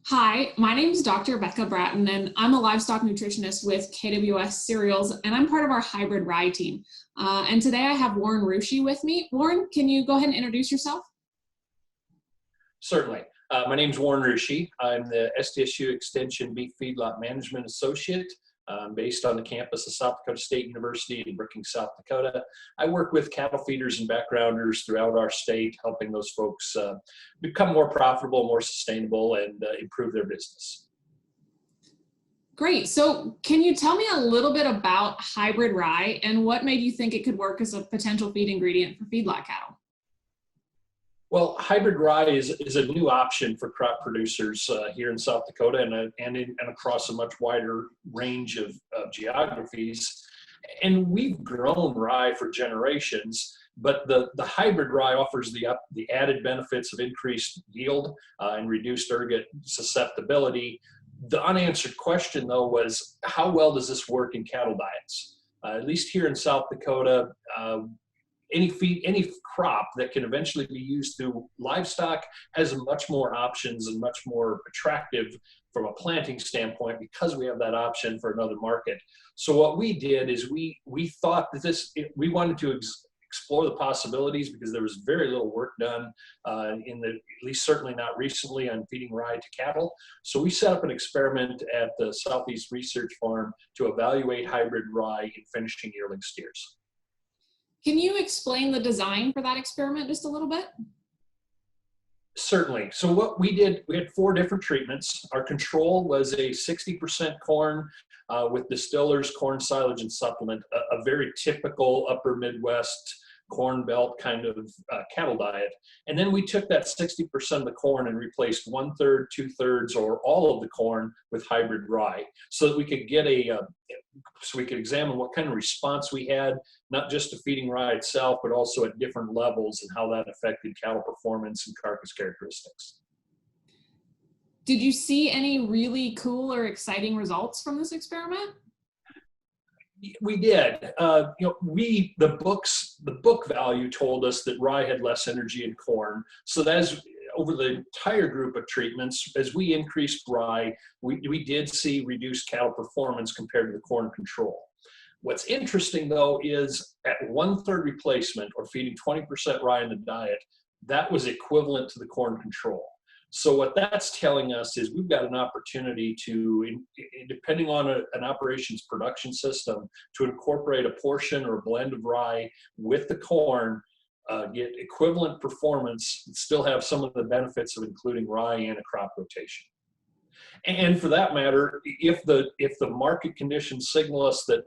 Hi, my name is Dr. Becca Bratton, and I'm a livestock nutritionist with KWS Cereals, and I'm part of our Hybrid Rye team. And today I have Warren Rushi with me. Warren, can you go ahead and introduce yourself? Certainly. My name is Warren Rushi. I'm the SDSU Extension Beef Feedlot Management Associate. I'm based on the campus of South Dakota State University in Brookings, South Dakota. I work with cattle feeders and backgrounders throughout our state, helping those folks become more profitable, more sustainable, and improve their business. Great. So can you tell me a little bit about Hybrid Rye and what made you think it could work as a potential feed ingredient for feedlot cattle? Well, hybrid rye is a new option for crop producers here in South Dakota and across a much wider range of geographies. And we've grown rye for generations, but the hybrid rye offers the added benefits of increased yield and reduced ergot susceptibility. The unanswered question, though, was how well does this work in cattle diets? At least here in South Dakota, any crop that can eventually be used through livestock has much more options and much more attractive from a planting standpoint because we have that option for another market. So what we did is we thought that we wanted to explore the possibilities because there was very little work done at least certainly not recently, on feeding rye to cattle. So we set up an experiment at the Southeast Research Farm to evaluate hybrid rye in finishing yearling steers. Can you explain the design for that experiment just a little bit? Certainly. So what we did, we had 4 different treatments. Our control was a 60% corn with distillers, corn silage, and supplement, a very typical upper Midwest corn belt kind of cattle diet. And then we took that 60% of the corn and replaced 1/3, 2/3, or all of the corn with hybrid rye so that we could get so we could examine what kind of response we had, not just to feeding rye itself, but also at different levels and how that affected cattle performance and carcass characteristics. Did you see any really cool or exciting results from this experiment? We did. The book value told us that rye had less energy in corn. So that's over the entire group of treatments. As we increased rye, we did see reduced cattle performance compared to the corn control. What's interesting, though, is at 1/3 replacement, or feeding 20% rye in the diet, that was equivalent to the corn control. So what that's telling us is we've got an opportunity to, depending on an operations production system, to incorporate a portion or a blend of rye with the corn, get equivalent performance, and still have some of the benefits of including rye in a crop rotation. And for that matter, if the market conditions signal us that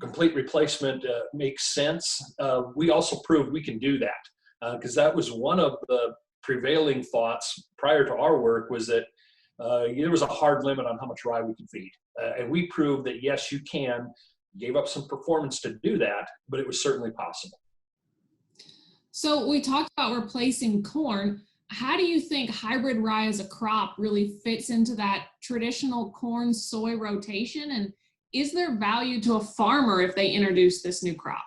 complete replacement makes sense, we also proved we can do that, because that was one of the prevailing thoughts prior to our work, was that there was a hard limit on how much rye we could feed. And we proved that yes, you can. Gave up some performance to do that, but it was certainly possible. So we talked about replacing corn. How do you think hybrid rye as a crop really fits into that traditional corn-soy rotation? And is there value to a farmer if they introduce this new crop?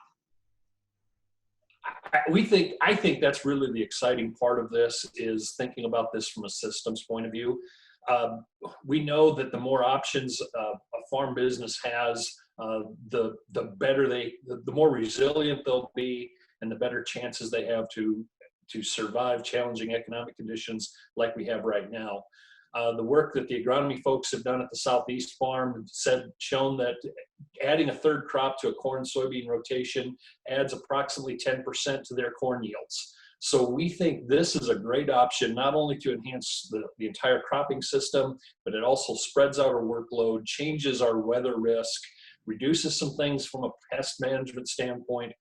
I think that's really the exciting part of this, is thinking about this from a systems point of view. We know that the more options a farm business has, the more resilient they'll be, and the better chances they have to survive challenging economic conditions like we have right now. The work that the agronomy folks have done at the Southeast Farm shown that adding a 3rd crop to a corn-soybean rotation adds approximately 10% to their corn yields. So we think this is a great option, not only to enhance the entire cropping system, but it also spreads out our workload, changes our weather risk, reduces some things from a pest management standpoint.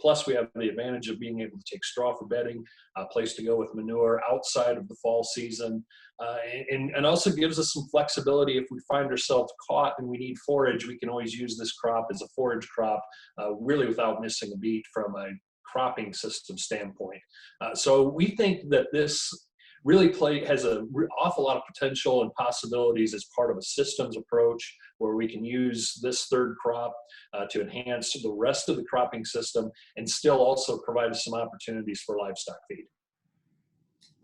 Plus, we have the advantage of being able to take straw for bedding, a place to go with manure outside of the fall season, and also gives us some flexibility. If we find ourselves caught and we need forage, we can always use this crop as a forage crop, really without missing a beat from a cropping system standpoint. So we think that this really has an awful lot of potential and possibilities as part of a systems approach where we can use this 3rd crop to enhance the rest of the cropping system and still also provide us some opportunities for livestock feed.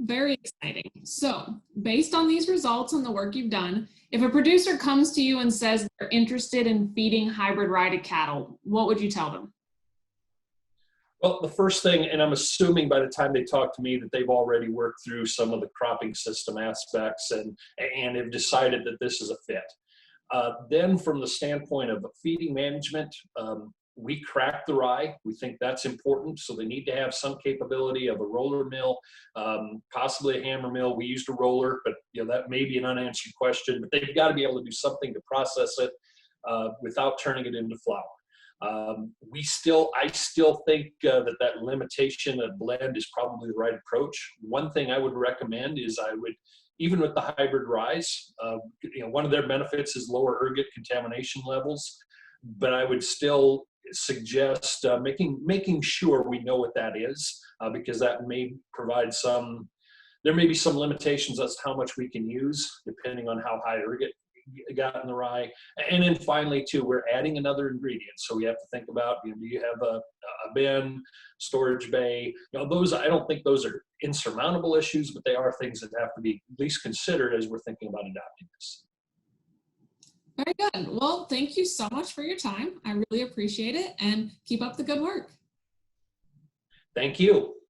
Very exciting. So, based on these results and the work you've done, if a producer comes to you and says they're interested in feeding hybrid rye to cattle, what would you tell them? Well, the first thing, and I'm assuming by the time they talk to me that they've already worked through some of the cropping system aspects and have decided that this is a fit. Then from the standpoint of feeding management, we crack the rye. We think that's important. So they need to have some capability of a roller mill, possibly a hammer mill. We used a roller, but that may be an unanswered question, but they've got to be able to do something to process it without turning it into flour. I still think that limitation of blend is probably the right approach. One thing I would recommend is even with the hybrid rye, one of their benefits is lower ergot contamination levels, but I would still suggest making sure we know what that is, because that may provide there may be some limitations as to how much we can use depending on how high ergot got in the rye. And then finally too, we're adding another ingredient, so we have to think about, do you have a bin, storage bay? Those, I don't think those are insurmountable issues, but they are things that have to be at least considered as we're thinking about adopting this. Very good. Well, thank you so much for your time. I really appreciate it, and keep up the good work. Thank you.